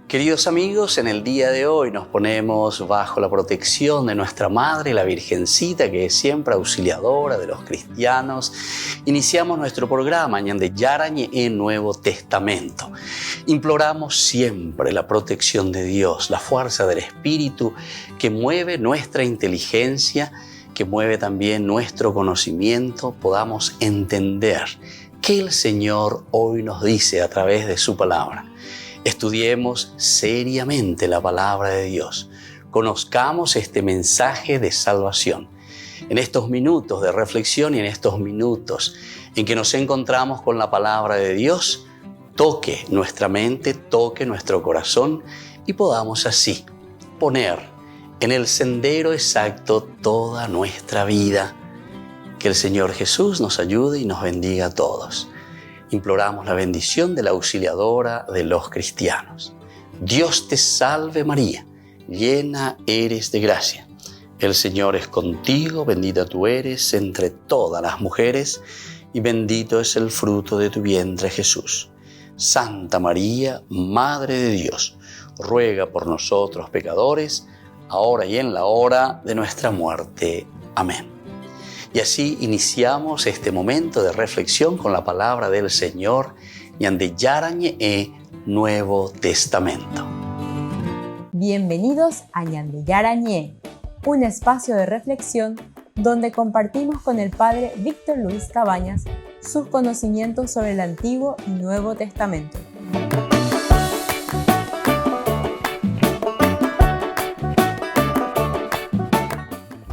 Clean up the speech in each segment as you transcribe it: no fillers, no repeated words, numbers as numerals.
Queridos amigos, en el día de hoy nos ponemos bajo la protección de nuestra Madre, la Virgencita, que es siempre auxiliadora de los cristianos. Iniciamos nuestro programa Ñande Yarañe en Nuevo Testamento. Imploramos siempre la protección de Dios, la fuerza del Espíritu que mueve nuestra inteligencia, que mueve también nuestro conocimiento, podamos entender qué el Señor hoy nos dice a través de su palabra. Estudiemos seriamente la palabra de Dios. Conozcamos este mensaje de salvación. En estos minutos de reflexión y en estos minutos en que nos encontramos con la palabra de Dios, toque nuestra mente, toque nuestro corazón y podamos así poner en el sendero exacto toda nuestra vida. Que el Señor Jesús nos ayude y nos bendiga a todos. Imploramos la bendición de la auxiliadora de los cristianos. Dios te salve María, llena eres de gracia. El Señor es contigo, bendita tú eres entre todas las mujeres y bendito es el fruto de tu vientre Jesús. Santa María, Madre de Dios, ruega por nosotros pecadores, ahora y en la hora de nuestra muerte. Amén. Y así iniciamos este momento de reflexión con la palabra del Señor, Ñande Yarañe Nuevo Testamento. Bienvenidos a Ñande Yarañe, un espacio de reflexión donde compartimos con el Padre Víctor Luis Cabañas sus conocimientos sobre el Antiguo y Nuevo Testamento.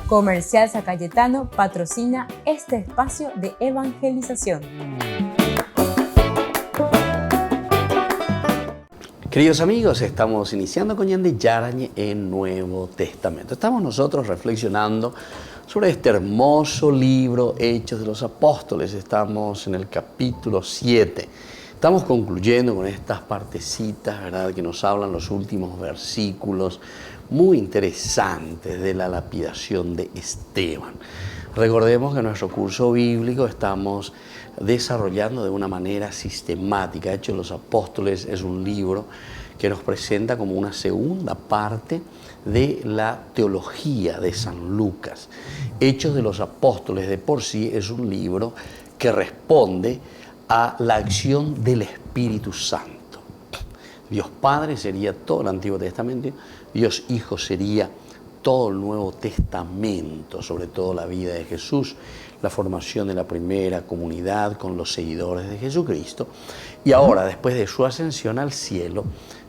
Comercial San Cayetano patrocina este espacio de evangelización. Queridos amigos, estamos iniciando con Ñande Yarañe en Nuevo Testamento. Estamos nosotros reflexionando sobre este hermoso libro, Hechos de los Apóstoles. Estamos en el capítulo 7. Estamos concluyendo con estas partecitas, ¿verdad?, que nos hablan los últimos versículos muy interesantes de la lapidación de Esteban. Recordemos que en nuestro curso bíblico estamos desarrollando de una manera sistemática. Hechos de los Apóstoles es un libro que nos presenta como una segunda parte de la teología de San Lucas. Hechos de los Apóstoles de por sí es un libro que responde a la acción del Espíritu Santo. Dios Padre sería todo el Antiguo Testamento, Dios Hijo sería todo el Nuevo Testamento, sobre todo la vida de Jesús, la formación de la primera comunidad con los seguidores de Jesucristo. Y ahora, después de su ascensión al cielo,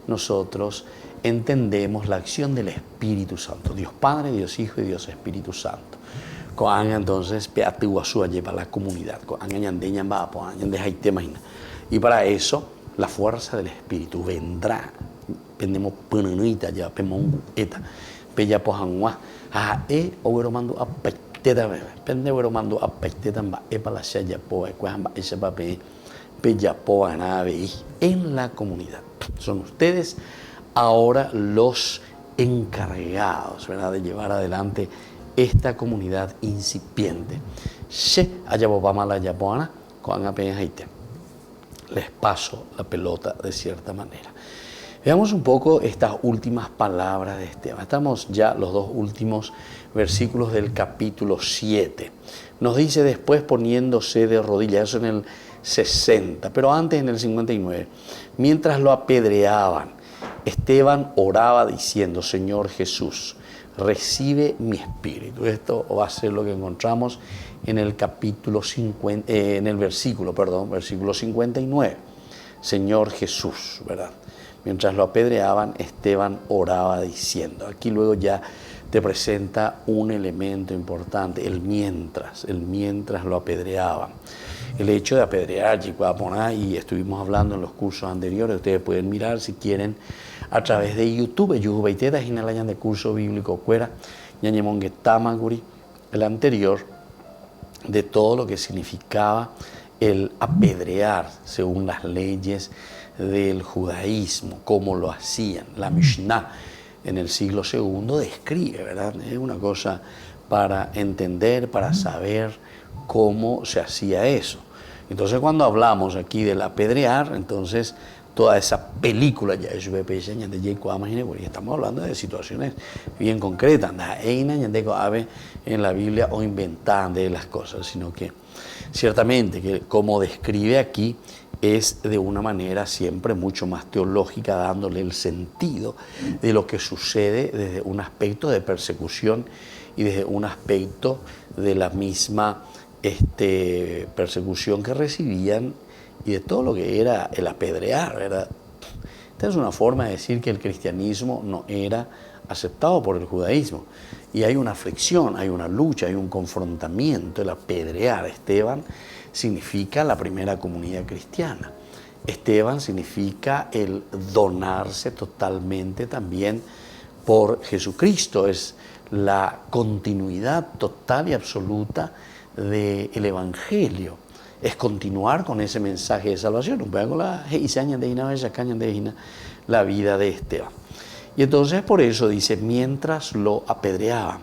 nosotros entendemos la acción del Espíritu Santo. Dios Padre, Dios Hijo y Dios Espíritu Santo. Entonces, lleva la comunidad. Y para eso, la fuerza del Espíritu vendrá. Pendemos penunita ya pemon eta pella pohangwa owero mando apeteta pende owero mando apeteta ba para ya po cuamba ese papel pella poanabe en la comunidad. Son ustedes ahora los encargados, ¿verdad?, de llevar adelante esta comunidad incipiente. Se haya bobamala ya poana con apenas haite. Les paso la pelota de cierta manera. Veamos un poco estas últimas palabras de Esteban. Estamos ya los dos últimos versículos del capítulo 7. Nos dice después poniéndose de rodillas, eso en el 60, pero antes en el 59. Mientras lo apedreaban, Esteban oraba diciendo: Señor Jesús, recibe mi espíritu. Esto va a ser lo que encontramos en el capítulo 50, versículo 59. Señor Jesús, ¿verdad? Mientras lo apedreaban, Esteban oraba diciendo. Aquí luego ya te presenta un elemento importante, el mientras lo apedreaban. El hecho de apedrear, y estuvimos hablando en los cursos anteriores, ustedes pueden mirar si quieren a través de YouTube, de curso bíblico cuera, el anterior, de todo lo que significaba el apedrear según las leyes del judaísmo, cómo lo hacían. La Mishnah en el siglo II describe, ¿verdad? Es una cosa para entender, para saber cómo se hacía eso. Entonces, cuando hablamos aquí del apedrear, entonces toda esa película ya estamos hablando de situaciones bien concretas, en la Biblia o inventan de las cosas, sino que ciertamente que como describe aquí es de una manera siempre mucho más teológica, dándole el sentido de lo que sucede desde un aspecto de persecución y desde un aspecto de la misma persecución que recibían y de todo lo que era el apedrear, ¿verdad? Esta es una forma de decir que el cristianismo no era aceptado por el judaísmo. Y hay una fricción, hay una lucha, hay un confrontamiento. El apedrear. Esteban significa la primera comunidad cristiana. Esteban significa el donarse totalmente también por Jesucristo. Es la continuidad total y absoluta del Evangelio. Es continuar con ese mensaje de salvación. La vida de Esteban. Y entonces por eso dice, mientras lo apedreaban,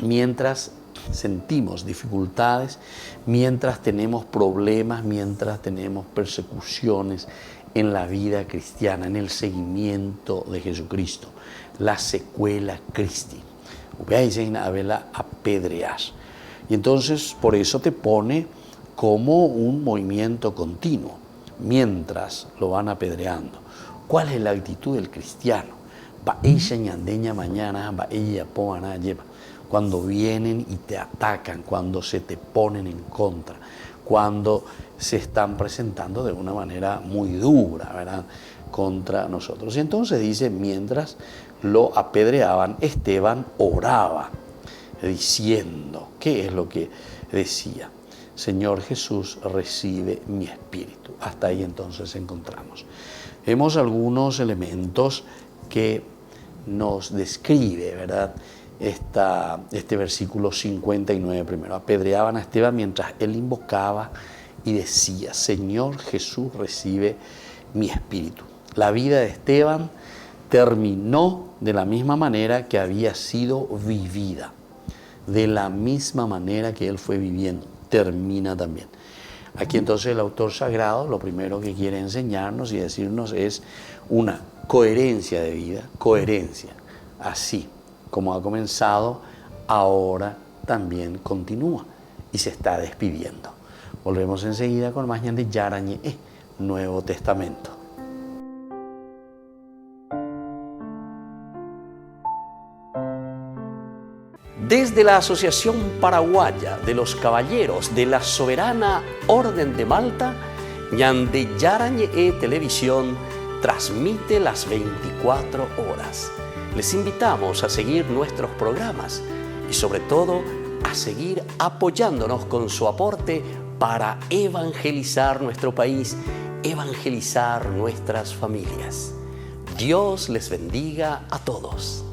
mientras sentimos dificultades, mientras tenemos problemas, mientras tenemos persecuciones en la vida cristiana, en el seguimiento de Jesucristo, la secuela Christi. Apedrear. Y entonces por eso te pone como un movimiento continuo, mientras lo van apedreando. ¿Cuál es la actitud del cristiano? Cuando vienen y te atacan, cuando se te ponen en contra, cuando se están presentando de una manera muy dura, ¿verdad?, contra nosotros. Y entonces dice, mientras lo apedreaban, Esteban oraba, diciendo, ¿qué es lo que decía? Señor Jesús, recibe mi espíritu. Hasta ahí entonces encontramos. Vemos algunos elementos que nos describe, ¿verdad?, este versículo 59 primero. Apedreaban a Esteban mientras él invocaba y decía, Señor Jesús, recibe mi espíritu. La vida de Esteban terminó de la misma manera que había sido vivida. De la misma manera que él fue viviendo, termina también. Aquí entonces el autor sagrado lo primero que quiere enseñarnos y decirnos es una coherencia de vida, coherencia. Así como ha comenzado, ahora también continúa y se está despidiendo. Volvemos enseguida con más de Yarañe, Nuevo Testamento. Desde la Asociación Paraguaya de los Caballeros de la Soberana Orden de Malta, Ñande Yarañe Televisión transmite las 24 horas. Les invitamos a seguir nuestros programas y sobre todo a seguir apoyándonos con su aporte para evangelizar nuestro país, evangelizar nuestras familias. Dios les bendiga a todos.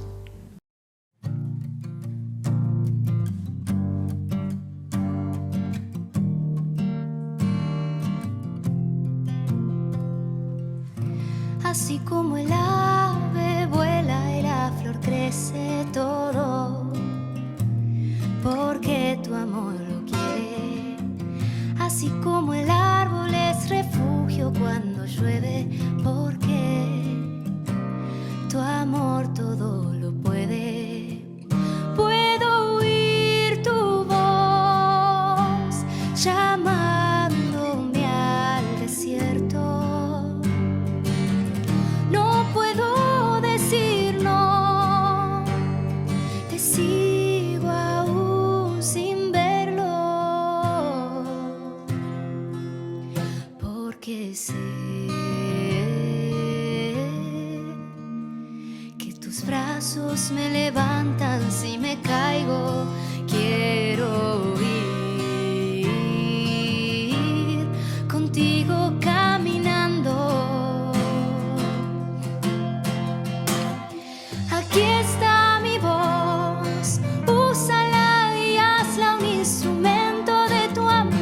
Así como el ave vuela y la flor crece todo, porque tu amor lo quiere. Así como el árbol es refugio cuando llueve, porque tu amor todo lo puede. Puedo oír tu voz llamándome al desierto. No puedo decir no, te sigo aún sin verlo, porque sé que tus brazos me levantan si me caigo. Quiero ir contigo caminando. Aquí está mi voz, úsala y hazla un instrumento de tu amor.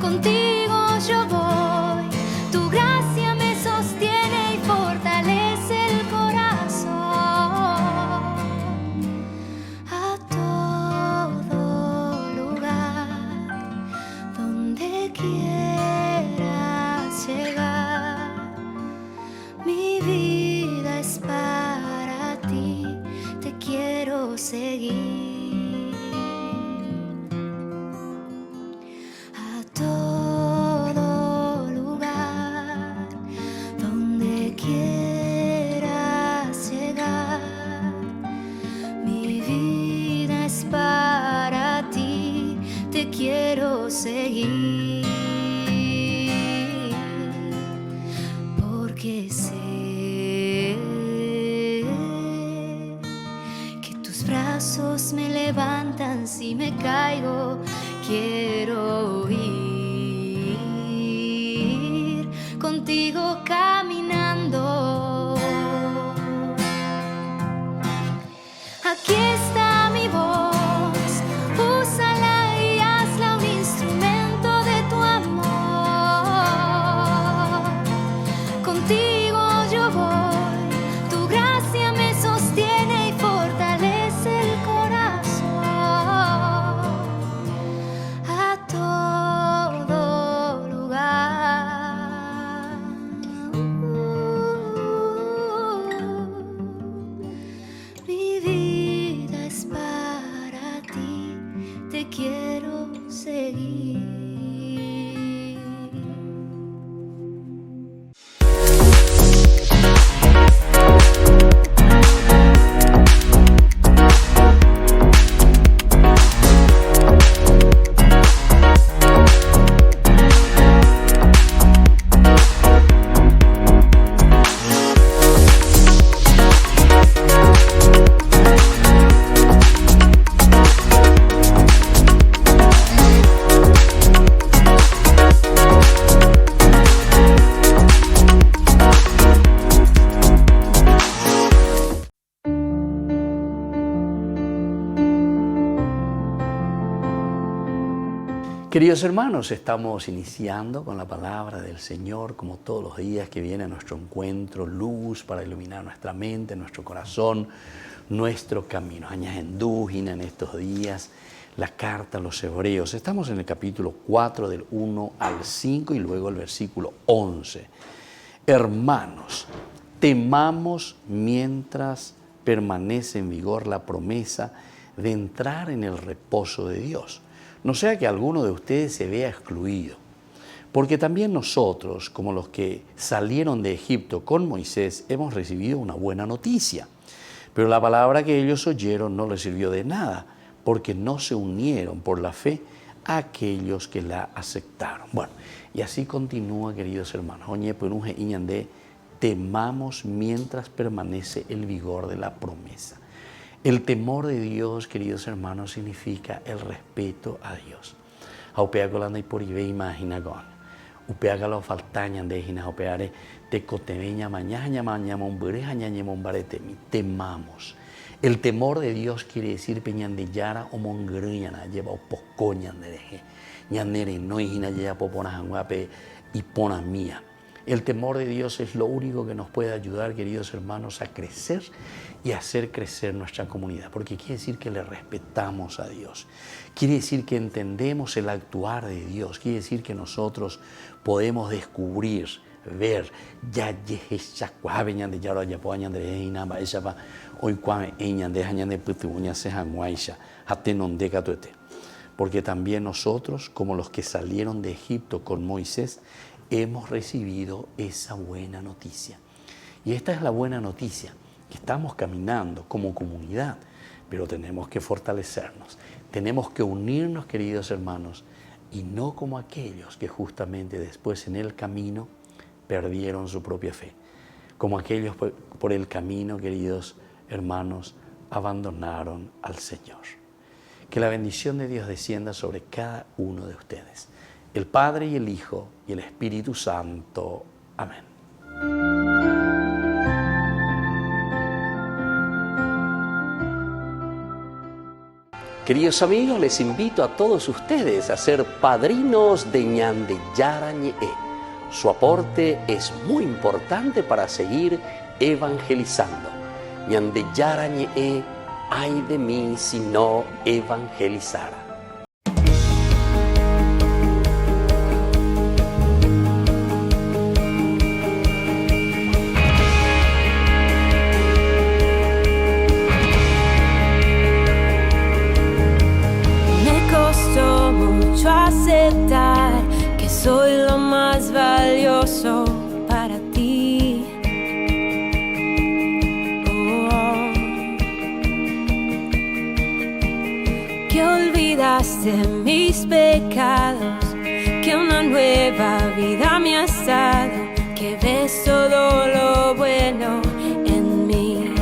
Contigo yo voy, tu gracia me sostiene y fortalece el corazón. brazos me levantan si me caigo. Quiero ir contigo caminando. Aquí está mi voz, úsala y hazla un instrumento de tu amor. Contigo yo voy, tu gracia me sostiene y fortalece el corazón. A todo lugar. Mi vida es para ti, te quiero seguir. Queridos hermanos, estamos iniciando con la palabra del Señor, como todos los días que viene a nuestro encuentro, luz para iluminar nuestra mente, nuestro corazón, nuestro camino. Añajendúgina en estos días, la carta a los Hebreos. Estamos en el capítulo 4 del 1 al 5 y luego el versículo 11. Hermanos, temamos mientras permanece en vigor la promesa de entrar en el reposo de Dios. No sea que alguno de ustedes se vea excluido, porque también nosotros, como los que salieron de Egipto con Moisés, hemos recibido una buena noticia. Pero la palabra que ellos oyeron no les sirvió de nada, porque no se unieron por la fe a aquellos que la aceptaron. Bueno, y así continúa, queridos hermanos. Oñe, peruje iñandé, temamos mientras permanece el vigor de la promesa. El temor de Dios, queridos hermanos, significa el respeto a Dios. Aupea colanda y por ibe imagina con. Upea galo faltañan de hina opeare te coteveña mañana un bureja ñañemon baretemi. Temamos. El temor de Dios quiere decir peñan de yara o mongruñana lleva o poscoñan de deje. Ñanere no hina lleva popona janguape y pona mía. El temor de Dios es lo único que nos puede ayudar, queridos hermanos, a crecer y a hacer crecer nuestra comunidad, porque quiere decir que le respetamos a Dios, quiere decir que entendemos el actuar de Dios, quiere decir que nosotros podemos descubrir, ver, porque también nosotros, como los que salieron de Egipto con Moisés, hemos recibido esa buena noticia. Y esta es la buena noticia, que estamos caminando como comunidad, pero tenemos que fortalecernos, tenemos que unirnos, queridos hermanos, y no como aquellos que justamente después en el camino perdieron su propia fe, como aquellos por el camino, queridos hermanos, abandonaron al Señor. Que la bendición de Dios descienda sobre cada uno de ustedes, el Padre y el Hijo y el Espíritu Santo. Amén. Queridos amigos, les invito a todos ustedes a ser padrinos de Ñande Yara Ñe'e. Su aporte es muy importante para seguir evangelizando. Ñande Yara Ñe'e, ay de mí si no evangelizara. Aceptar que soy lo más valioso para ti. Que olvidaste mis pecados, que una nueva vida me has dado, que ves todo lo bueno en mí.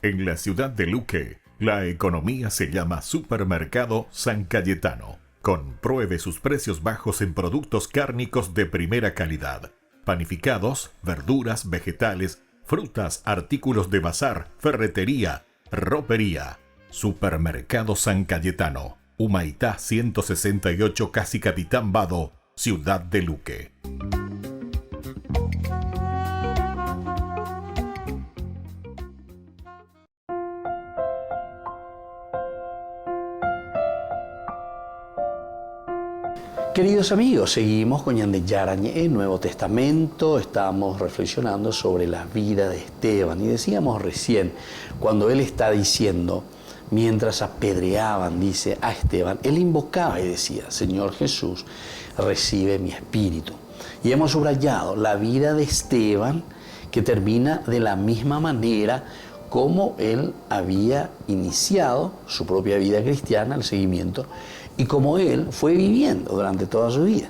En la ciudad de Luque, la economía se llama Supermercado San Cayetano. Compruebe sus precios bajos en productos cárnicos de primera calidad. Panificados, verduras, vegetales, frutas, artículos de bazar, ferretería, ropería. Supermercado San Cayetano, Humaitá 168, Casi Capitán Vado, ciudad de Luque. Queridos amigos, seguimos con Ñande Yarañé, Nuevo Testamento. Estamos reflexionando sobre la vida de Esteban. Y decíamos recién, cuando él está diciendo, mientras apedreaban, dice a Esteban, él invocaba y decía, Señor Jesús, recibe mi espíritu. Y hemos subrayado la vida de Esteban, que termina de la misma manera como él había iniciado su propia vida cristiana, el seguimiento, y como él fue viviendo durante toda su vida.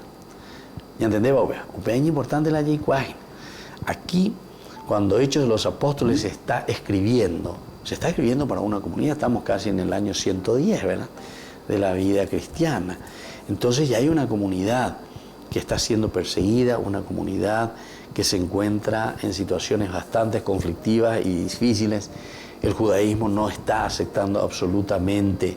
¿Ya entendés, Bobe? Es importante la Yeicuaje. Aquí, cuando Hechos de los Apóstoles se está escribiendo para una comunidad, estamos casi en el año 110, ¿verdad?, de la vida cristiana. Entonces ya hay una comunidad que está siendo perseguida, una comunidad que se encuentra en situaciones bastante conflictivas y difíciles. El judaísmo no está aceptando absolutamente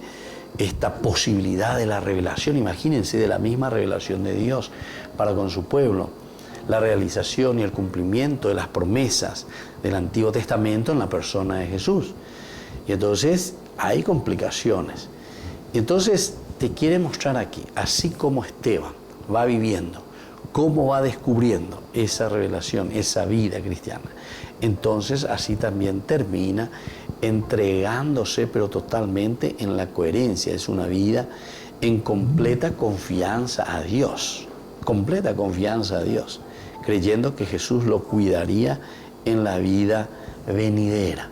esta posibilidad de la revelación, imagínense, de la misma revelación de Dios para con su pueblo, la realización y el cumplimiento de las promesas del Antiguo Testamento en la persona de Jesús. Y entonces hay complicaciones. Y entonces te quiere mostrar aquí, así como Esteban va viviendo, cómo va descubriendo esa revelación, esa vida cristiana. Entonces así también termina entregándose, pero totalmente en la coherencia. Es una vida en completa confianza a Dios, creyendo que Jesús lo cuidaría en la vida venidera.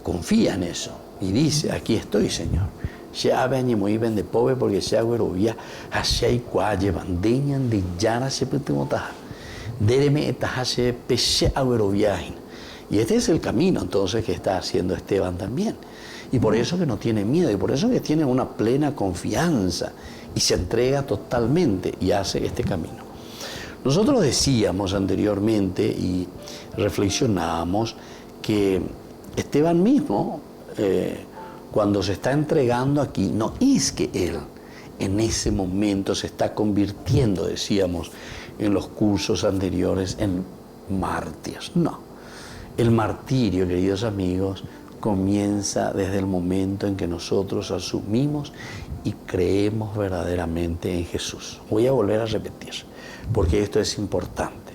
Confía en eso y dice, aquí estoy, Señor. Ya ven muy bien de pobre porque se agüerovía, hacia y cualle bandeñan de yara se putimota, dereme etajase pese agüeroviaje. Y este es el camino entonces que está haciendo Esteban también. Y por eso que no tiene miedo, y por eso que tiene una plena confianza y se entrega totalmente y hace este camino. Nosotros decíamos anteriormente y reflexionábamos que Esteban mismo, cuando se está entregando aquí, no es que él en ese momento se está convirtiendo, decíamos en los cursos anteriores, en mártir. No. El martirio, queridos amigos, comienza desde el momento en que nosotros asumimos y creemos verdaderamente en Jesús. Voy a volver a repetir, porque esto es importante.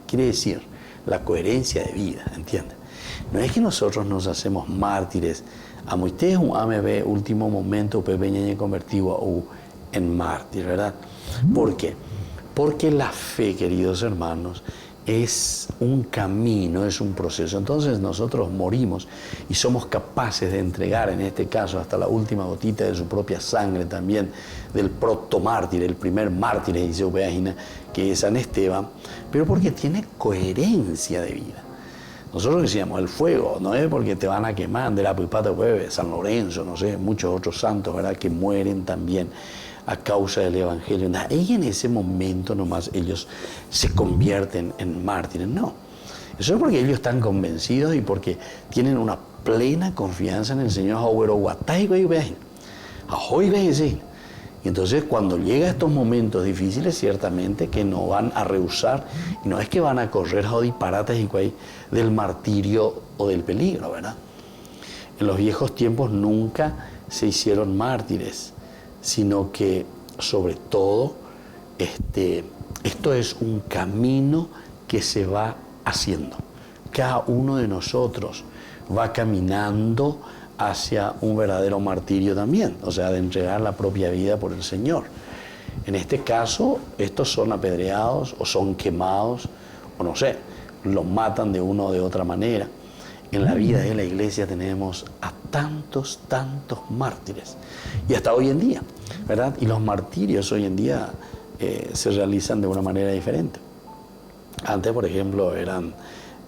Quiere decir la coherencia de vida, ¿entiendes? No es que nosotros nos hacemos mártires. A usted un AMB último momento pepeñeñe convertido en mártir, ¿verdad? ¿Por qué? Porque la fe, queridos hermanos, es un camino, es un proceso. Entonces nosotros morimos y somos capaces de entregar, en este caso, hasta la última gotita de su propia sangre también, del protomártir, el primer mártir, dice Ubeagina, que es San Esteban, pero porque tiene coherencia de vida. Nosotros decíamos, el fuego no es porque te van a quemar, de la Puipata Hueve, San Lorenzo, no sé, muchos otros santos, ¿verdad?, que mueren también a causa del Evangelio. Y en ese momento nomás ellos se convierten en mártires. No, eso es porque ellos están convencidos y porque tienen una plena confianza en el Señor. Y entonces cuando llega a estos momentos difíciles, ciertamente que no van a rehusar, y no es que van a correr a disparates del martirio o del peligro, ¿verdad? En los viejos tiempos nunca se hicieron mártires, sino que sobre todo esto es un camino que se va haciendo. Cada uno de nosotros va caminando hacia un verdadero martirio también, o sea, de entregar la propia vida por el Señor. En este caso, estos son apedreados o son quemados, o no sé, los matan de una o de otra manera. En la vida de la iglesia tenemos a tantos mártires, y hasta hoy en día, ¿verdad? Y los martirios hoy en día se realizan de una manera diferente. Antes, por ejemplo, eran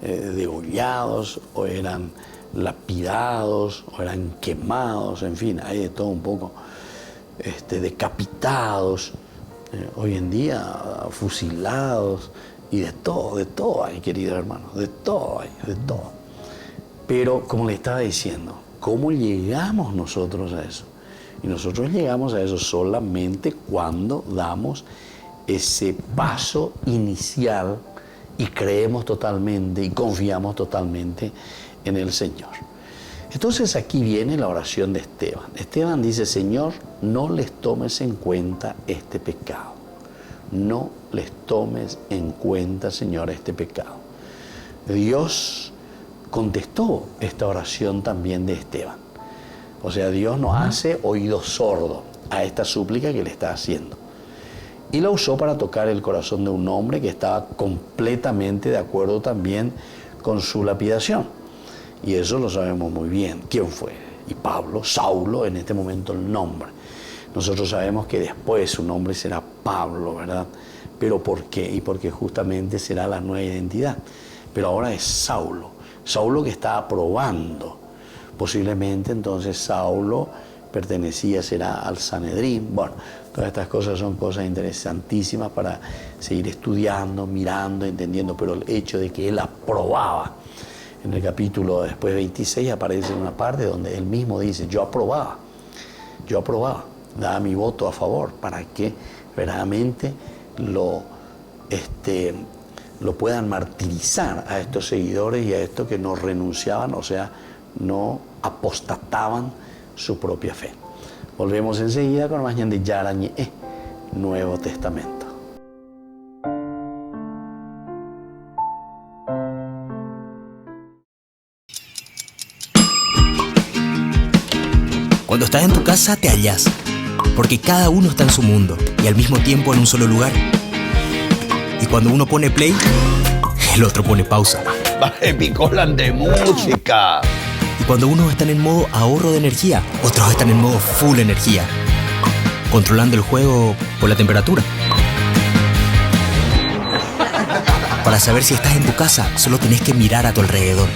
degollados o eran lapidados o eran quemados, en fin, hay de todo un poco, decapitados, hoy en día fusilados y de todo hay, queridos hermanos, de todo hay, de todo. Pero como le estaba diciendo, ¿cómo llegamos nosotros a eso? Y nosotros llegamos a eso solamente cuando damos ese paso inicial y creemos totalmente y confiamos totalmente en el Señor. Entonces aquí viene la oración de Esteban. Esteban dice: Señor, no les tomes en cuenta este pecado. No les tomes en cuenta, Señor, este pecado. Dios contestó esta oración también de Esteban. O sea, Dios no hace oído sordo a esta súplica que le está haciendo. Y la usó para tocar el corazón de un hombre que estaba completamente de acuerdo también con su lapidación. Y eso lo sabemos muy bien. ¿Quién fue? Y Pablo, Saulo, en este momento el nombre. Nosotros sabemos que después su nombre será Pablo, ¿verdad? ¿Pero por qué? Y porque justamente será la nueva identidad. Pero ahora es Saulo. Saulo que está aprobando. Posiblemente entonces Saulo será al Sanedrín. Bueno, todas estas cosas son cosas interesantísimas para seguir estudiando, mirando, entendiendo, pero el hecho de que él aprobaba, en el capítulo después 26 aparece una parte donde él mismo dice: yo aprobaba, daba mi voto a favor para que verdaderamente lo puedan martirizar a estos seguidores y a estos que no renunciaban, o sea, no apostataban su propia fe. Volvemos enseguida con más de Yarañe, Nuevo Testamento. Cuando estás en tu casa te hallas, porque cada uno está en su mundo y al mismo tiempo en un solo lugar. Y cuando uno pone play, el otro pone pausa. Picolan de música. Y cuando unos están en modo ahorro de energía, otros están en modo full energía, controlando el juego por la temperatura. Para saber si estás en tu casa, solo tenés que mirar a tu alrededor.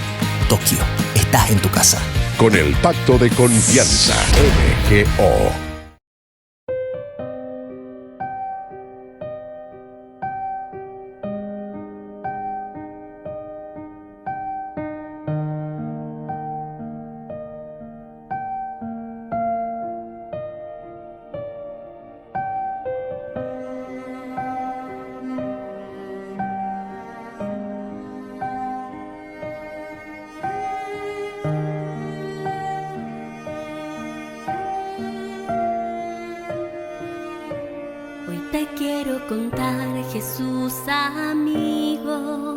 Tokio, estás en tu casa. Con el Pacto de Confianza, MGO. Te quiero contar, Jesús amigo,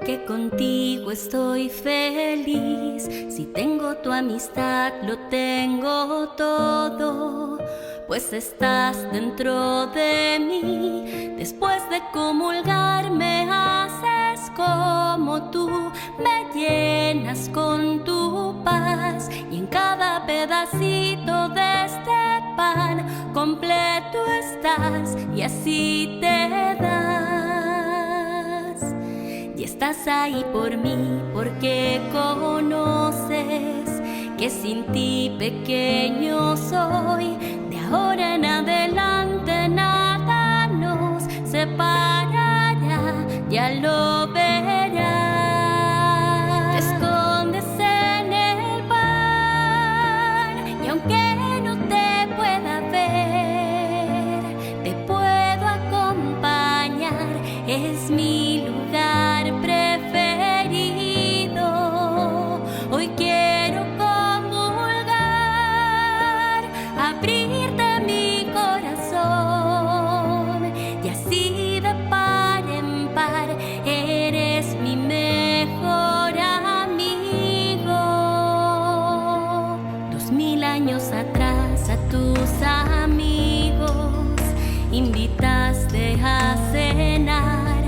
que contigo estoy feliz. Si tengo tu amistad, lo tengo todo, pues estás dentro de mí. Después de comulgar me haces como tú, me llenas con tu paz, y en cada pedacito de este pan completo estás, y así te das. Y estás ahí por mí porque conoces que sin ti pequeño soy. De ahora en adelante nada nos separará, ya lo verás. Te escondes en el pan, y aunque no te pueda ver, te puedo acompañar. Es mi lugar preferido. Hoy quiero comulgar, abrirte mi corazón, y así de par en par eres mi mejor amigo. 2000 años atrás a tus amigos invitaste a cenar,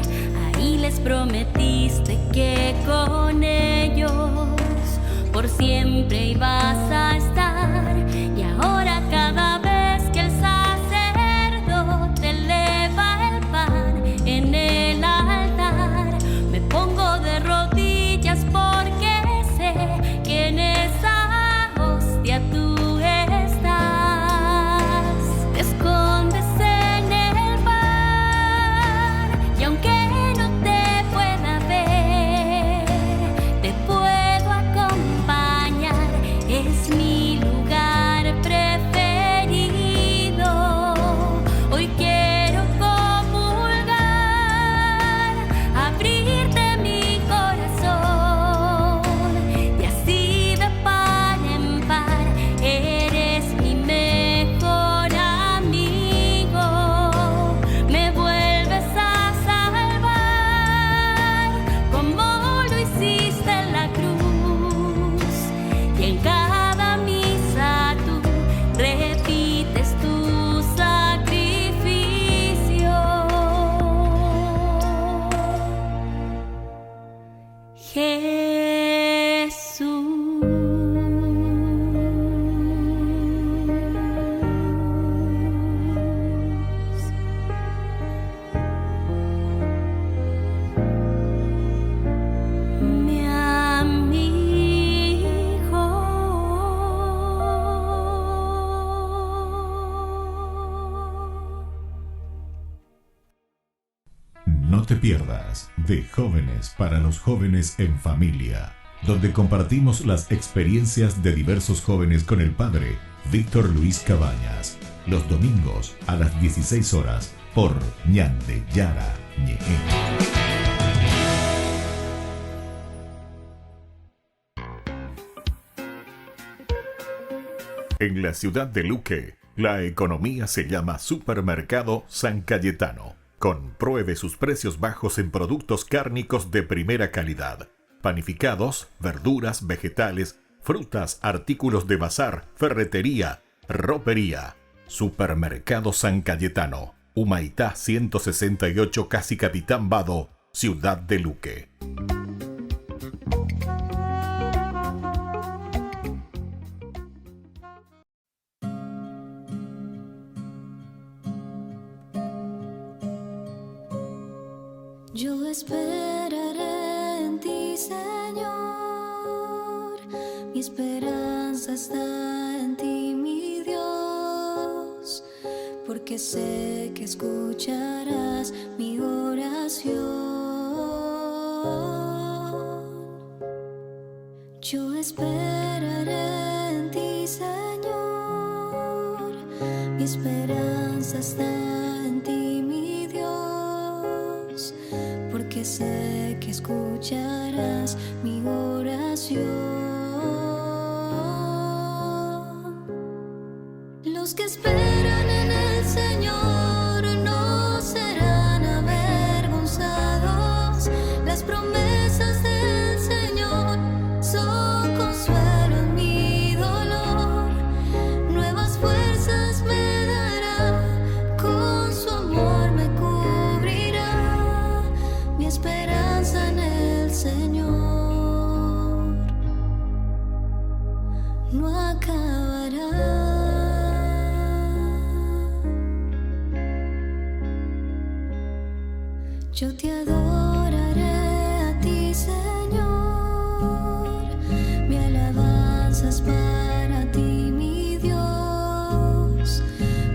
ahí les prometiste que con ellos por siempre ibas a estar. Y ahora cada vez que el sacerdote eleva el pan en el altar, me pongo de rodillas porque sé que en pierdas De Jóvenes para los Jóvenes en Familia, donde compartimos las experiencias de diversos jóvenes con el padre Víctor Luis Cabañas, los domingos a las 16 horas por Ñande Yara Ñe. En la ciudad de Luque, la economía se llama Supermercado San Cayetano. Compruebe sus precios bajos en productos cárnicos de primera calidad. Panificados, verduras, vegetales, frutas, artículos de bazar, ferretería, ropería. Supermercado San Cayetano, Humaitá 168, Casi Capitán Vado, Ciudad de Luque. Yo esperaré en ti, Señor. Mi esperanza está en ti, mi Dios, porque sé que escucharás mi oración. Yo esperaré en ti, Señor. Mi esperanza está en ti, mi Dios, porque sé que escucharás mi oración. Los que esperan en el Señor no serán avergonzados. Las promesas del Señor son consuelo en mi dolor. Nuevas fuerzas me dará, con su amor me cubrirá. Mi esperanza en el Señor no acabará. Yo te adoraré a ti, Señor. Mi alabanza es para ti, mi Dios,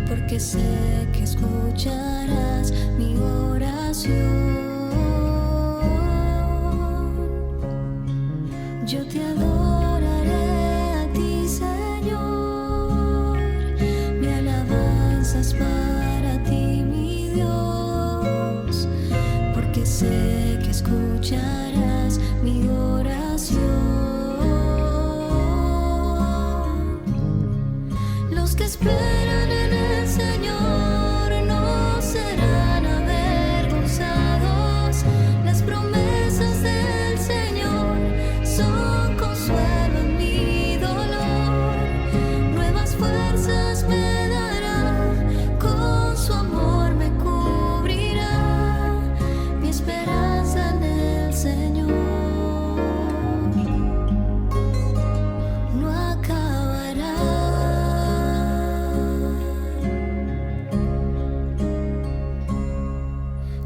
porque sé que escucharás mi oración. Yo te adoraré a ti, Señor. Mi alabanza es para ti, mi Dios, porque sé que escucharás mi oración. Los que esperan en el Señor no serán avergonzados. Las promesas del Señor son consuelo en mi dolor. Nuevas fuerzas me dará, con su amor me cubrirá. Mi esperanza en el Señor no acabará.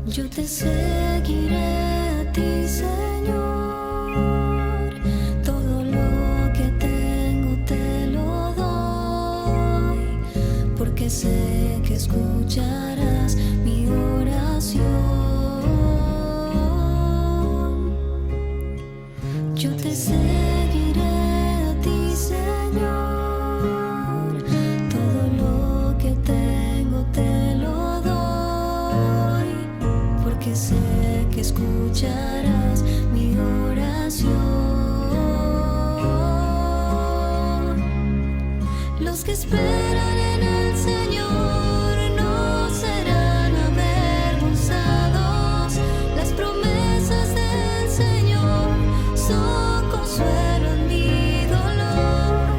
Yo te seguiré a ti, Señor. Todo lo que tengo te lo doy, porque sé que escucharás mi oración. Yo te seguiré a ti, Señor. Todo lo que tengo te lo doy, porque sé que escucharás mi oración. Los que esperan en el Señor no serán avergonzados. Las promesas del Señor son consuelo en mi dolor.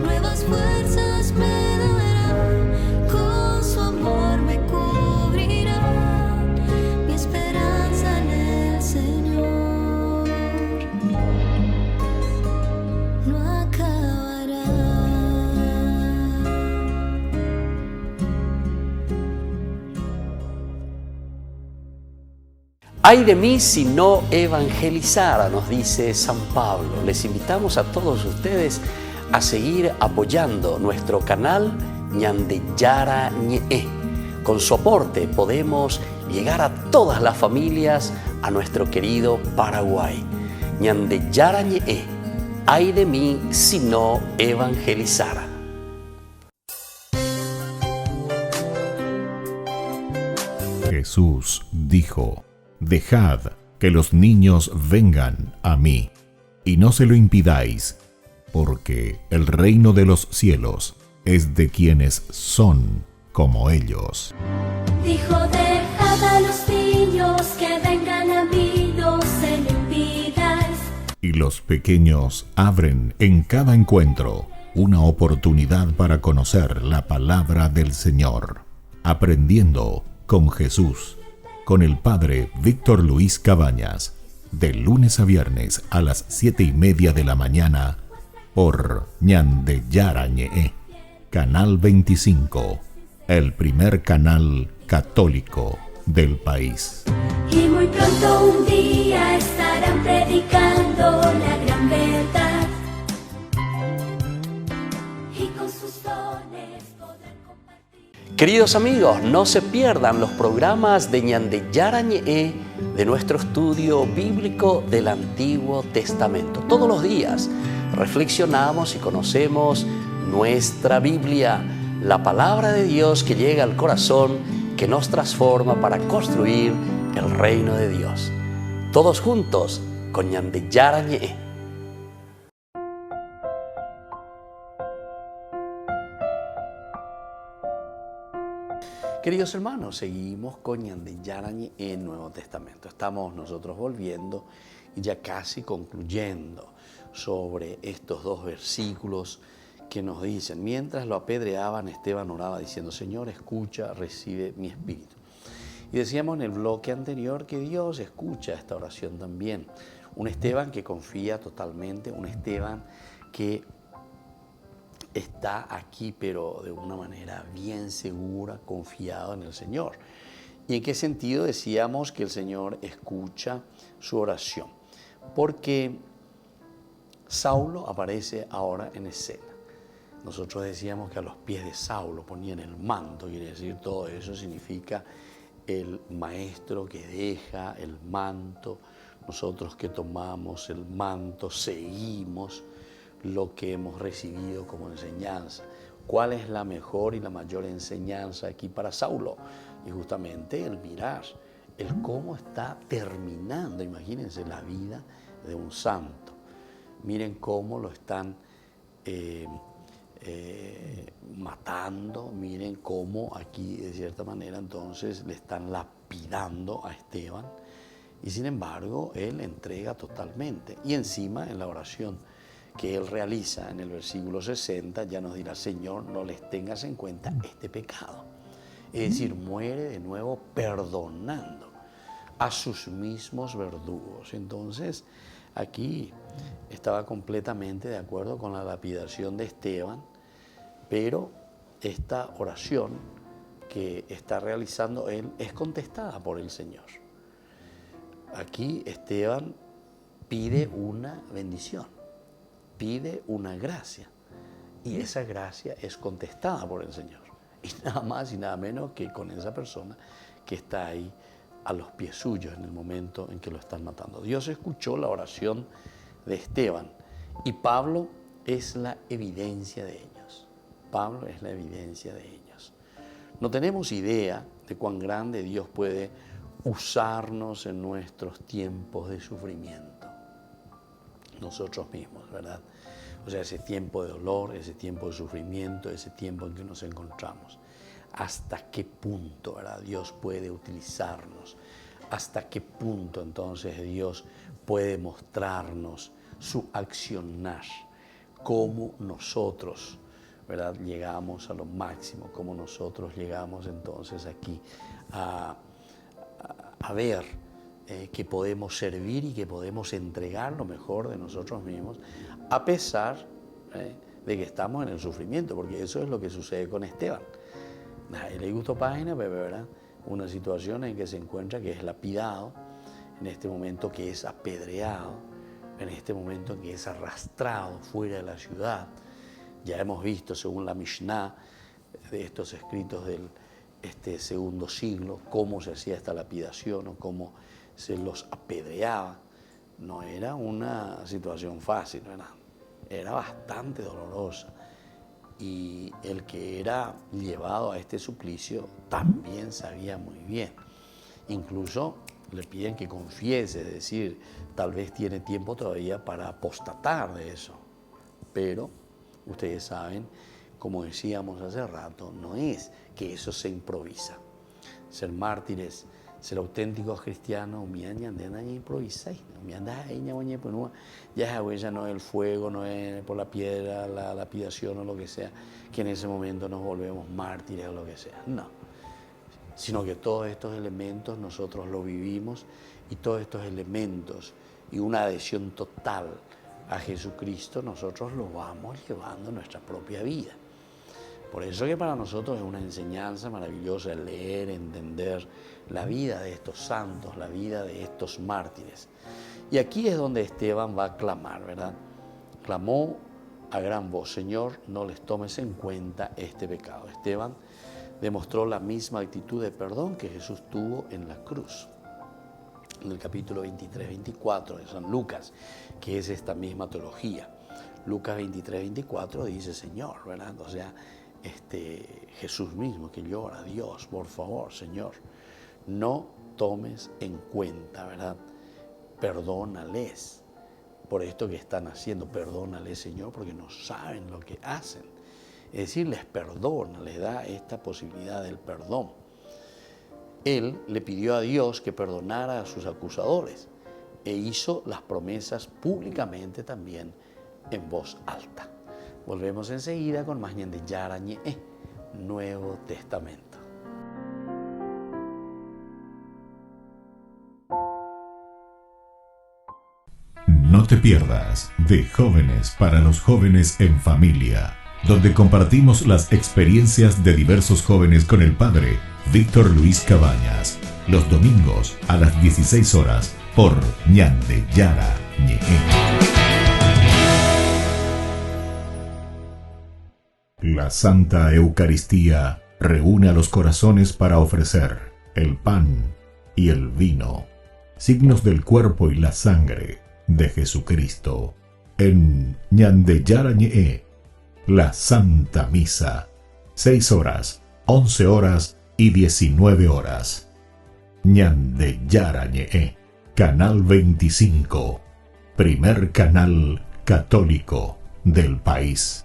Nuevas fuerzas me dará, con su amor me cubrirá. Mi esperanza en el Señor no acabará. Ay de mí si no evangelizara, nos dice San Pablo. Les invitamos a todos ustedes a seguir apoyando nuestro canal Ñande Yara Ñe. Con su aporte podemos llegar a todas las familias a nuestro querido Paraguay. Ñande Yarañe, ay de mí si no evangelizara. Jesús dijo: Dejad que los niños vengan a mí, y no se lo impidáis, porque el reino de los cielos es de quienes son como ellos. Dijo, dejad a los niños que vengan a mí, no se lo impidáis. Y los pequeños abren en cada encuentro una oportunidad para conocer la palabra del Señor, aprendiendo con Jesús, con el Padre Víctor Luis Cabañas, de lunes a viernes a las 7:30 de la mañana, por Ñande Yarañe, Canal 25, el primer canal católico del país. Y muy pronto un día estarán predicando la gran verdad. Y con sus dones podrán compartir. Queridos amigos, no se pierdan los programas de Ñande Yarañe de nuestro estudio bíblico del Antiguo Testamento. Todos los días reflexionamos y conocemos nuestra Biblia, la palabra de Dios que llega al corazón, que nos transforma para construir el reino de Dios. Todos juntos con Ñande Yarañe. Queridos hermanos, seguimos con Ñande Yarañe en Nuevo Testamento. Estamos nosotros volviendo y ya casi concluyendo sobre estos dos versículos que nos dicen: mientras lo apedreaban, Esteban oraba diciendo: Señor, escucha, recibe mi espíritu. Y decíamos en el bloque anterior que Dios escucha esta oración también. Un Esteban que confía totalmente, un Esteban que está aquí, pero de una manera bien segura, confiado en el Señor. ¿Y en qué sentido decíamos que el Señor escucha su oración? Porque Saulo aparece ahora en escena. Nosotros decíamos que a los pies de Saulo ponían el manto, quiere decir, todo eso significa el maestro que deja el manto. Nosotros que tomamos el manto, seguimos lo que hemos recibido como enseñanza. ¿Cuál es la mejor y la mayor enseñanza aquí para Saulo? Y justamente el mirar, el cómo está terminando, imagínense, la vida de un santo. Miren cómo lo están matando, miren cómo aquí de cierta manera entonces le están lapidando a Esteban, y sin embargo él entrega totalmente. Y encima en la oración que él realiza en el versículo 60 ya nos dirá: Señor, no les tengas en cuenta este pecado. Es decir, muere de nuevo perdonando a sus mismos verdugos. Entonces aquí estaba completamente de acuerdo con la lapidación de Esteban, pero esta oración que está realizando él es contestada por el Señor. Aquí Esteban pide una bendición, pide una gracia, y esa gracia es contestada por el Señor. Y nada más y nada menos que con esa persona que está ahí a los pies suyos en el momento en que lo están matando. Dios escuchó la oración de Esteban, y Pablo es la evidencia de ellos. Pablo es la evidencia de ellos. No tenemos idea de cuán grande Dios puede usarnos en nuestros tiempos de sufrimiento. Nosotros mismos, ¿verdad? O sea, ese tiempo de dolor, ese tiempo de sufrimiento, ese tiempo en que nos encontramos. ¿Hasta qué punto, verdad, Dios puede utilizarnos? ¿Hasta qué punto entonces Dios puede mostrarnos su accionar? ¿Cómo nosotros, verdad, llegamos a lo máximo? ¿Cómo nosotros llegamos entonces aquí a ver que podemos servir y que podemos entregar lo mejor de nosotros mismos, a pesar de que estamos en el sufrimiento? Porque eso es lo que sucede con Esteban. Le gustó página, ¿verdad? Una situación en que se encuentra que es lapidado, en este momento que es apedreado, en este momento en que es arrastrado fuera de la ciudad. Ya hemos visto, según la Mishnah, de estos escritos del este segundo siglo, cómo se hacía esta lapidación o cómo se los apedreaba. No era una situación fácil, era bastante dolorosa. Y el que era llevado a este suplicio también sabía muy bien. Incluso le piden que confiese, es decir, tal vez tiene tiempo todavía para apostatar de eso. Pero ustedes saben, como decíamos hace rato, no es que eso se improvisa. Ser mártires, ser auténticos cristianos, ya esa huella no es el fuego, no es por la piedra, la lapidación o lo que sea, que en ese momento nos volvemos mártires o lo que sea. No, sino que todos estos elementos nosotros los vivimos y todos estos elementos y una adhesión total a Jesucristo nosotros lo vamos llevando en nuestra propia vida. Por eso que para nosotros es una enseñanza maravillosa el leer, entender la vida de estos santos, la vida de estos mártires. Y aquí es donde Esteban va a clamar, ¿verdad? Clamó a gran voz: Señor, no les tomes en cuenta este pecado. Esteban demostró la misma actitud de perdón que Jesús tuvo en la cruz. En el capítulo 23-24 de San Lucas, que es esta misma teología. Lucas 23-24 dice Señor, ¿verdad? O sea, Jesús mismo que llora: Dios, por favor, Señor, no tomes en cuenta, ¿verdad? Perdónales por esto que están haciendo. Perdónales, Señor, porque no saben lo que hacen. Es decir, les perdona, les da esta posibilidad del perdón. Él le pidió a Dios que perdonara a sus acusadores e hizo las promesas públicamente también en voz alta. Volvemos enseguida con más de Yara Ñe'e, Nuevo Testamento. No te pierdas de Jóvenes para los Jóvenes en Familia, donde compartimos las experiencias de diversos jóvenes con el padre Víctor Luis Cabañas, los domingos a las 16 horas por Ñande Yara Ñe'e. La Santa Eucaristía reúne a los corazones para ofrecer el pan y el vino, signos del cuerpo y la sangre de Jesucristo. En Ñande Yara Ñe'e, la Santa Misa, 6 horas, 11 horas y 19 horas. Ñande Yara Ñe'e, Canal 25, primer canal católico del país.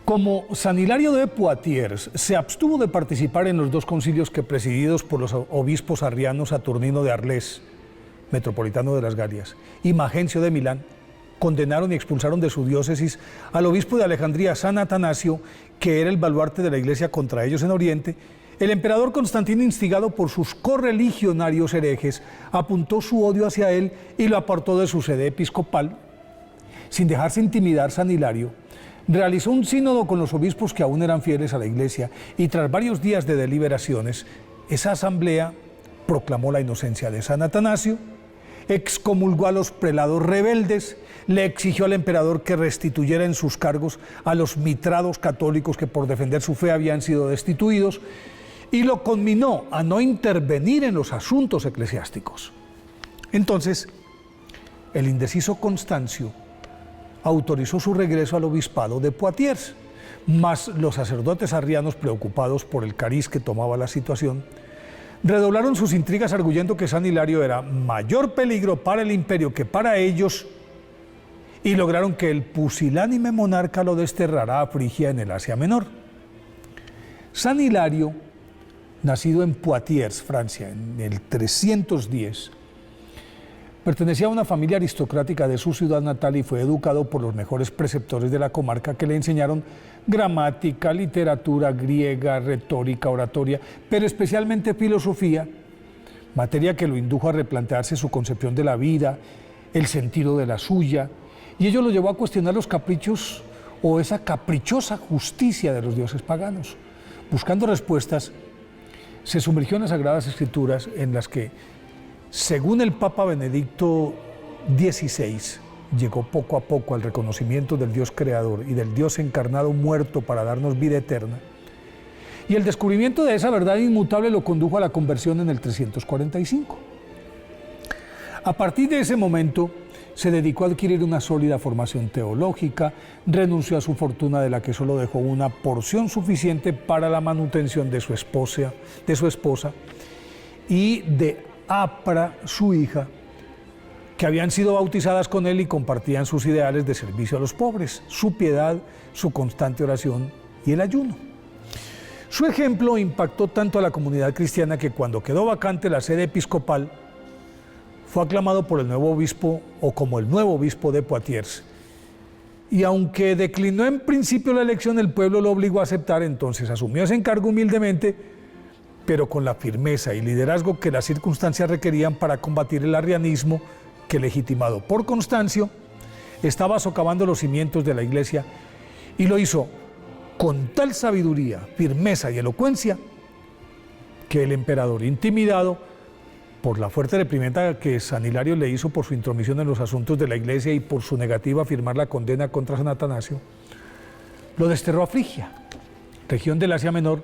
Como San Hilario de Poitiers se abstuvo de participar en los dos concilios que, presididos por los obispos arrianos Saturnino de Arles, metropolitano de las Galias, y Magencio de Milán, condenaron y expulsaron de su diócesis al obispo de Alejandría, San Atanasio, que era el baluarte de la Iglesia contra ellos en Oriente, el emperador Constantino, instigado por sus correligionarios herejes, apuntó su odio hacia él y lo apartó de su sede episcopal. Sin dejarse intimidar, San Hilario realizó un sínodo con los obispos que aún eran fieles a la Iglesia y tras varios días de deliberaciones, esa asamblea proclamó la inocencia de San Atanasio, excomulgó a los prelados rebeldes, le exigió al emperador que restituyera en sus cargos a los mitrados católicos que por defender su fe habían sido destituidos y lo conminó a no intervenir en los asuntos eclesiásticos. Entonces, el indeciso Constancio autorizó su regreso al obispado de Poitiers, mas los sacerdotes arrianos, preocupados por el cariz que tomaba la situación, redoblaron sus intrigas arguyendo que San Hilario era mayor peligro para el imperio que para ellos y lograron que el pusilánime monarca lo desterrara a Frigia en el Asia Menor. San Hilario, nacido en Poitiers, Francia, en el 310, pertenecía a una familia aristocrática de su ciudad natal y fue educado por los mejores preceptores de la comarca que le enseñaron gramática, literatura griega, retórica, oratoria, pero especialmente filosofía, materia que lo indujo a replantearse su concepción de la vida el sentido de la suya, y ello lo llevó a cuestionar los caprichos o esa caprichosa justicia de los dioses paganos. Buscando respuestas, se sumergió en las Sagradas Escrituras, en las que, según el Papa Benedicto XVI, llegó poco a poco al reconocimiento del Dios creador y del Dios encarnado muerto para darnos vida eterna. Y el descubrimiento de esa verdad inmutable lo condujo a la conversión en el 345. A partir de ese momento, se dedicó a adquirir una sólida formación teológica, renunció a su fortuna, de la que solo dejó una porción suficiente para la manutención de su esposa y de Apra, su hija, que habían sido bautizadas con él y compartían sus ideales de servicio a los pobres, su piedad, su constante oración y el ayuno. Su ejemplo impactó tanto a la comunidad cristiana que, cuando quedó vacante la sede episcopal, fue aclamado por el nuevo obispo, o como el nuevo obispo de Poitiers. Y aunque declinó en principio la elección, el pueblo lo obligó a aceptar. Entonces asumió ese encargo humildemente, pero con la firmeza y liderazgo que las circunstancias requerían para combatir el arrianismo que, legitimado por Constancio, estaba socavando los cimientos de la Iglesia, y lo hizo con tal sabiduría, firmeza y elocuencia que el emperador, intimidado por la fuerte reprimenda que San Hilario le hizo por su intromisión en los asuntos de la Iglesia y por su negativa a firmar la condena contra San Atanasio, lo desterró a Frigia, región del Asia Menor,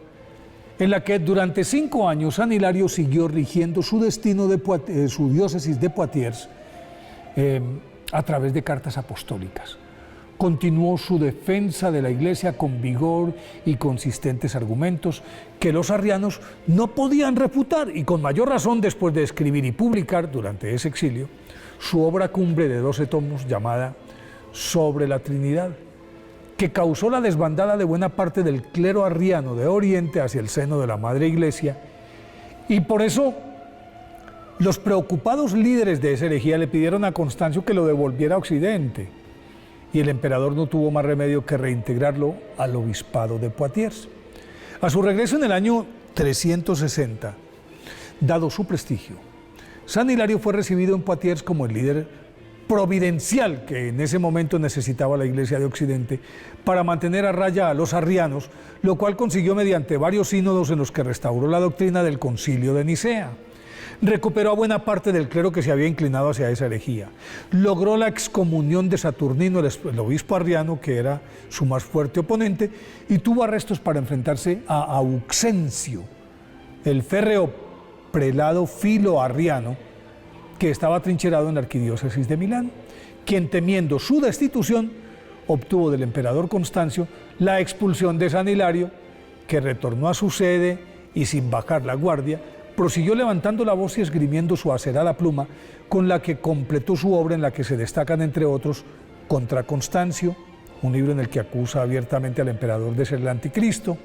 en la que durante 5 años San Hilario siguió rigiendo su destino de su diócesis de Poitiers a través de cartas apostólicas. Continuó su defensa de la Iglesia con vigor y consistentes argumentos que los arrianos no podían refutar, y con mayor razón después de escribir y publicar durante ese exilio su obra cumbre de 12 tomos llamada Sobre la Trinidad, que causó la desbandada de buena parte del clero arriano de Oriente hacia el seno de la Madre Iglesia, y por eso los preocupados líderes de esa herejía le pidieron a Constancio que lo devolviera a Occidente, y el emperador no tuvo más remedio que reintegrarlo al obispado de Poitiers. A su regreso en el año 360, dado su prestigio, San Hilario fue recibido en Poitiers como el líder providencial que en ese momento necesitaba la Iglesia de Occidente para mantener a raya a los arrianos, lo cual consiguió mediante varios sínodos en los que restauró la doctrina del Concilio de Nicea. Recuperó a buena parte del clero que se había inclinado hacia esa herejía. Logró la excomunión de Saturnino, el obispo arriano, que era su más fuerte oponente, y tuvo arrestos para enfrentarse a Auxencio, el férreo prelado filo-arriano que estaba atrincherado en la arquidiócesis de Milán, quien, temiendo su destitución, obtuvo del emperador Constancio la expulsión de San Hilario, que retornó a su sede y, sin bajar la guardia, prosiguió levantando la voz y esgrimiendo su acerada pluma, con la que completó su obra, en la que se destacan, entre otros, Contra Constancio, un libro en el que acusa abiertamente al emperador de ser el anticristo;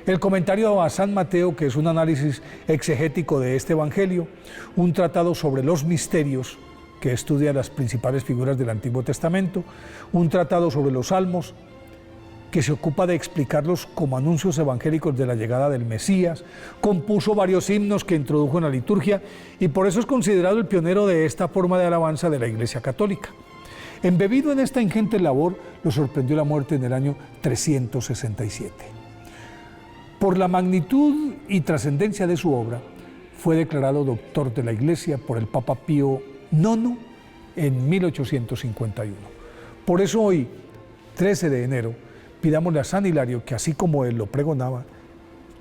el Comentario a San Mateo, que es un análisis exegético de este evangelio; un tratado sobre los misterios, que estudia las principales figuras del Antiguo Testamento; un tratado sobre los Salmos, que se ocupa de explicarlos como anuncios evangélicos de la llegada del Mesías; compuso varios himnos que introdujo en la liturgia, y por eso es considerado el pionero de esta forma de alabanza de la Iglesia Católica. Embebido en esta ingente labor, lo sorprendió la muerte en el año 367. Por la magnitud y trascendencia de su obra, fue declarado doctor de la Iglesia por el Papa Pío IX en 1851. Por eso hoy, 13 de enero, pidámosle a San Hilario que, así como él lo pregonaba,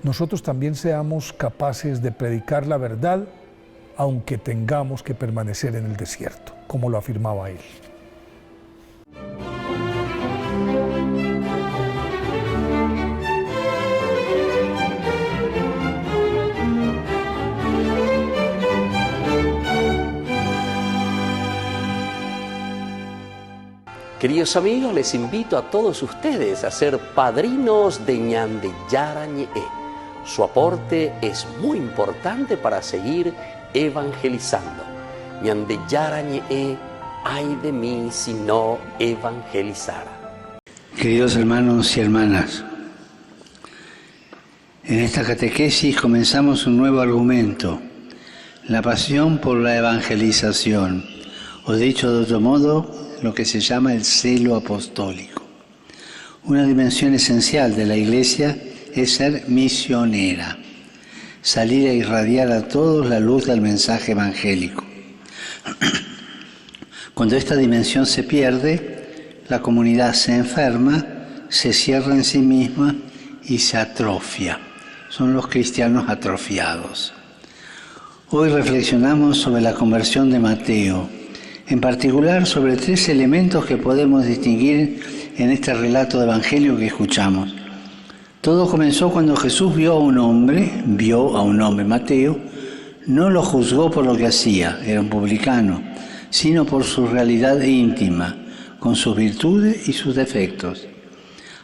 nosotros también seamos capaces de predicar la verdad, aunque tengamos que permanecer en el desierto, como lo afirmaba él. Queridos amigos, les invito a todos ustedes a ser padrinos de Ñande Yarañe. Su aporte es muy importante para seguir evangelizando. Ñande Yarañe, ay de mí si no evangelizara. Queridos hermanos y hermanas, en esta catequesis comenzamos un nuevo argumento: la pasión por la evangelización, o dicho de otro modo, lo que se llama el celo apostólico. Una dimensión esencial de la Iglesia es ser misionera, salir a irradiar a todos la luz del mensaje evangélico. Cuando esta dimensión se pierde, la comunidad se enferma, se cierra en sí misma y se atrofia. Son los cristianos atrofiados. Hoy reflexionamos sobre la conversión de Mateo, en particular sobre 3 elementos que podemos distinguir en este relato de evangelio que escuchamos. Todo comenzó cuando Jesús vio a un hombre, Mateo, no lo juzgó por lo que hacía, era un publicano, sino por su realidad íntima, con sus virtudes y sus defectos.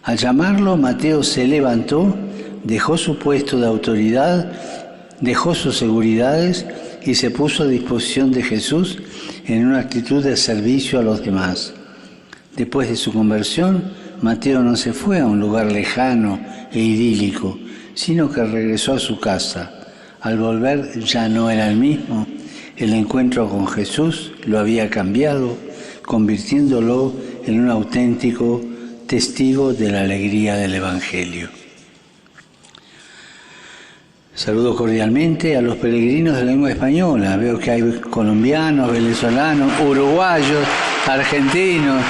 Al llamarlo, Mateo se levantó, dejó su puesto de autoridad, dejó sus seguridades y se puso a disposición de Jesús en una actitud de servicio a los demás. Después de su conversión, Mateo no se fue a un lugar lejano e idílico, sino que regresó a su casa. Al volver ya no era el mismo. El encuentro con Jesús lo había cambiado, convirtiéndolo en un auténtico testigo de la alegría del Evangelio. Saludo cordialmente a los peregrinos de lengua española. Veo que hay colombianos, venezolanos, uruguayos, argentinos,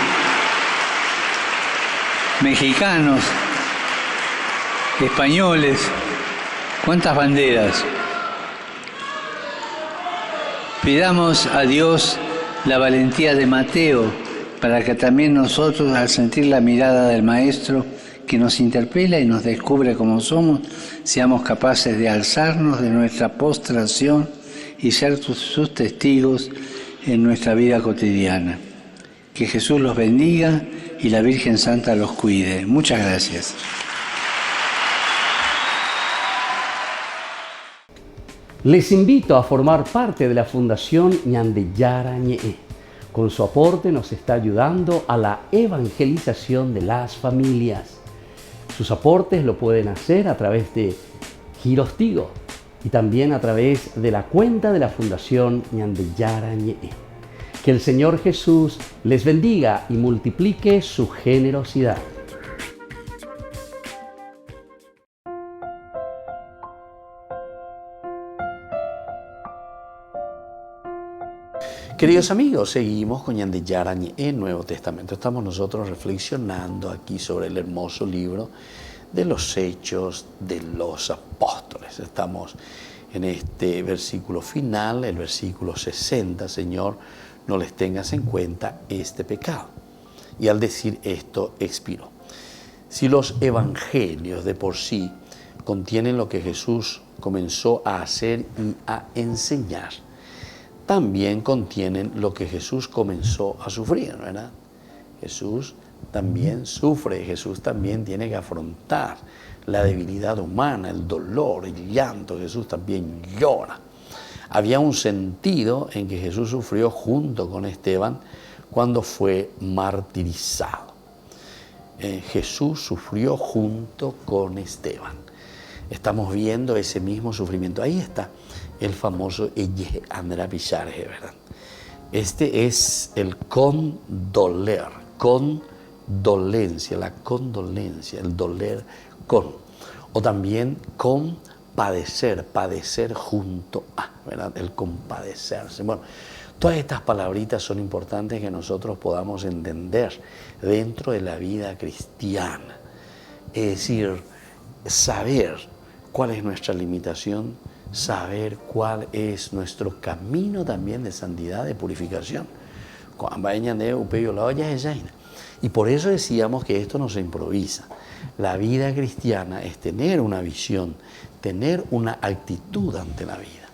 mexicanos, españoles. ¿Cuántas banderas? Pidamos a Dios la valentía de Mateo para que también nosotros, al sentir la mirada del Maestro que nos interpela y nos descubre como somos, seamos capaces de alzarnos de nuestra postración y ser sus testigos en nuestra vida cotidiana. Que Jesús los bendiga y la Virgen Santa los cuide. Muchas gracias. Les invito a formar parte de la Fundación Ñandeyara Ñe'e. Con su aporte nos está ayudando a la evangelización de las familias. Sus aportes lo pueden hacer a través de Giros Tigo y también a través de la cuenta de la Fundación Ñandeyara Ñe'e. Que el Señor Jesús les bendiga y multiplique su generosidad. Queridos amigos, seguimos con Ñandeyara Ñe'e, Nuevo Testamento. Estamos nosotros reflexionando aquí sobre el hermoso libro de los Hechos de los Apóstoles. Estamos en este versículo final, el versículo 60, Señor, no les tengas en cuenta este pecado. Y al decir esto, expiró. Si los evangelios de por sí contienen lo que Jesús comenzó a hacer y a enseñar, también contienen lo que Jesús comenzó a sufrir, ¿verdad? Jesús también sufre, Jesús también tiene que afrontar la debilidad humana, el dolor, el llanto. Jesús también llora. Había un sentido en que Jesús sufrió junto con Esteban cuando fue martirizado. Jesús sufrió junto con Esteban. Estamos viendo ese mismo sufrimiento. Ahí está el famoso Eye Andra Picharge, ¿verdad? Este es el condoler, condolencia, la condolencia, el doler con, o también compadecer, padecer junto a, ¿verdad? El compadecerse. Bueno, todas estas palabritas son importantes que nosotros podamos entender dentro de la vida cristiana. Es decir, saber cuál es nuestra limitación, saber cuál es nuestro camino también de santidad, de purificación. Y por eso decíamos que esto no se improvisa. La vida cristiana es tener una visión, tener una actitud ante la vida.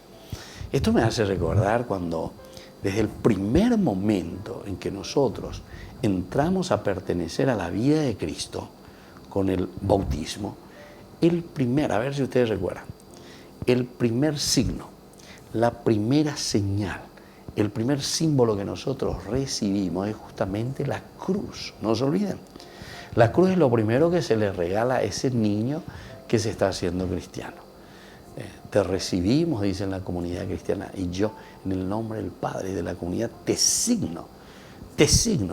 Esto me hace recordar cuando desde el primer momento en que nosotros entramos a pertenecer a la vida de Cristo con el bautismo, a ver si ustedes recuerdan, el primer signo, la primera señal, el primer símbolo que nosotros recibimos es justamente la cruz. No se olviden. La cruz es lo primero que se le regala a ese niño que se está haciendo cristiano. Te recibimos, dice la comunidad cristiana, y yo, en el nombre del Padre y de la comunidad, te signo,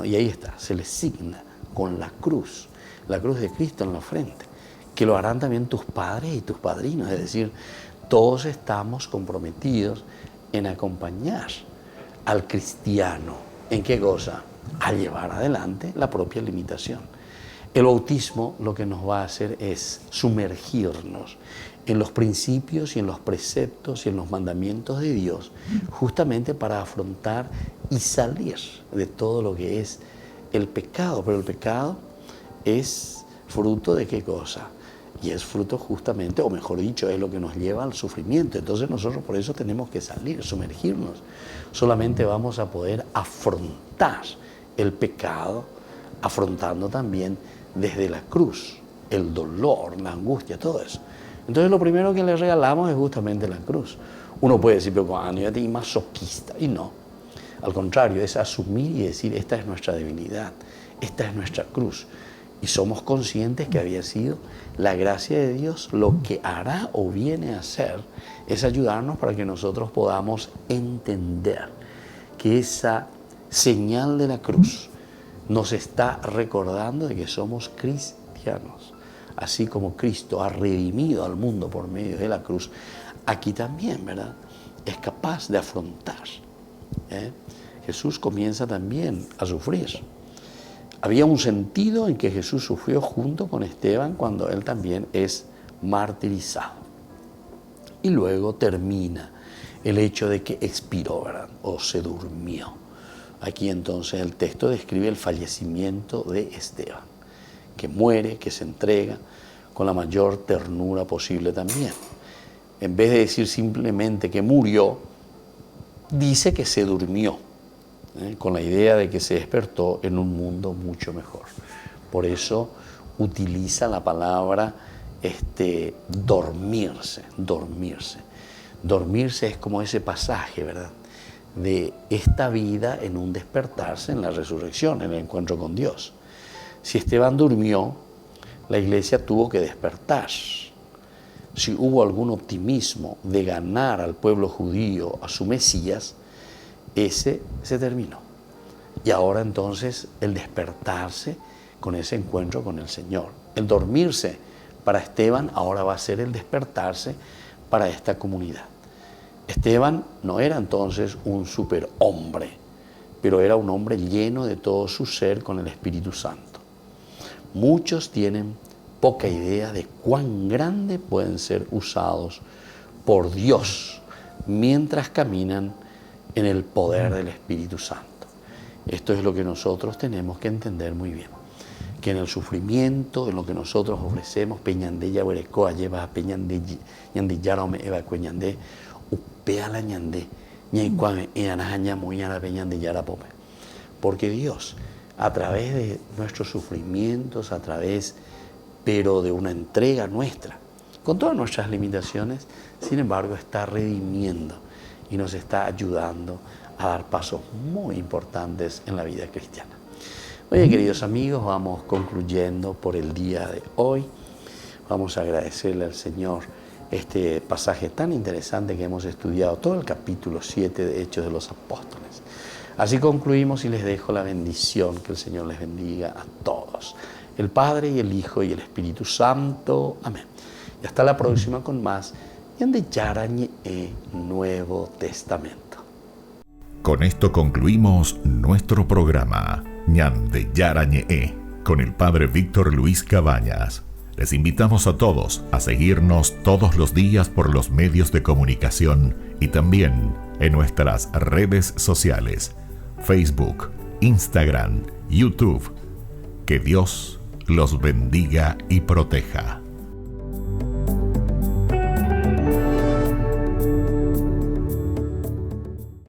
y ahí está, se le signa con la cruz de Cristo en la frente, que lo harán también tus padres y tus padrinos, es decir, todos estamos comprometidos en acompañar al cristiano. ¿En qué cosa? A llevar adelante la propia limitación. El bautismo lo que nos va a hacer es sumergirnos en los principios y en los preceptos y en los mandamientos de Dios, justamente para afrontar y salir de todo lo que es el pecado. Pero el pecado es fruto de ¿qué cosa? Y es fruto justamente, o mejor dicho, es lo que nos lleva al sufrimiento. Entonces nosotros por eso tenemos que salir, sumergirnos. Solamente vamos a poder afrontar el pecado, afrontando también desde la cruz, el dolor, la angustia, todo eso. Entonces lo primero que le regalamos es justamente la cruz. Uno puede decir, pero cuando yo te digo masoquista, y no. Al contrario, es asumir y decir, esta es nuestra debilidad, esta es nuestra cruz. Y somos conscientes que había sido la gracia de Dios, lo que hará o viene a hacer es ayudarnos para que nosotros podamos entender que esa señal de la cruz nos está recordando de que somos cristianos. Así como Cristo ha redimido al mundo por medio de la cruz, aquí también, ¿verdad?, es capaz de afrontar. Jesús comienza también a sufrir. Había un sentido en que Jesús sufrió junto con Esteban cuando él también es martirizado. Y luego termina el hecho de que expiró, ¿verdad?, o se durmió. Aquí entonces el texto describe el fallecimiento de Esteban, que muere, que se entrega con la mayor ternura posible también. En vez de decir simplemente que murió, dice que se durmió, con la idea de que se despertó en un mundo mucho mejor. Por eso utiliza la palabra dormirse. Dormirse es como ese pasaje, ¿verdad?, de esta vida en un despertarse en la resurrección, en el encuentro con Dios. Si Esteban durmió, la iglesia tuvo que despertar. Si hubo algún optimismo de ganar al pueblo judío a su Mesías, ese se terminó. Y ahora entonces el despertarse con ese encuentro con el Señor. El dormirse para Esteban ahora va a ser el despertarse para esta comunidad. Esteban no era entonces un superhombre, pero era un hombre lleno de todo su ser con el Espíritu Santo. Muchos tienen poca idea de cuán grande pueden ser usados por Dios mientras caminan en el poder del Espíritu Santo. Esto es lo que nosotros tenemos que entender muy bien, que en el sufrimiento, en lo que nosotros ofrecemos, peñande ya huerecoa lleva peñande ñande yarome eva cueñande upea ñande ñaicuame eanaña muñara peñande yarapope. Porque Dios, a través de nuestros sufrimientos, a través, pero de una entrega nuestra, con todas nuestras limitaciones, sin embargo, está redimiendo y nos está ayudando a dar pasos muy importantes en la vida cristiana. Oye, queridos amigos, vamos concluyendo por el día de hoy. Vamos a agradecerle al Señor este pasaje tan interesante que hemos estudiado, todo el capítulo 7 de Hechos de los Apóstoles. Así concluimos y les dejo la bendición, que el Señor les bendiga a todos, el Padre y el Hijo y el Espíritu Santo. Amén. Y hasta la próxima con más Ñande Yarañe Nuevo Testamento. Con esto concluimos nuestro programa Ñande Yarañe con el Padre Víctor Luis Cabañas. Les invitamos a todos a seguirnos todos los días por los medios de comunicación y también en nuestras redes sociales, Facebook, Instagram, YouTube. Que Dios los bendiga y proteja.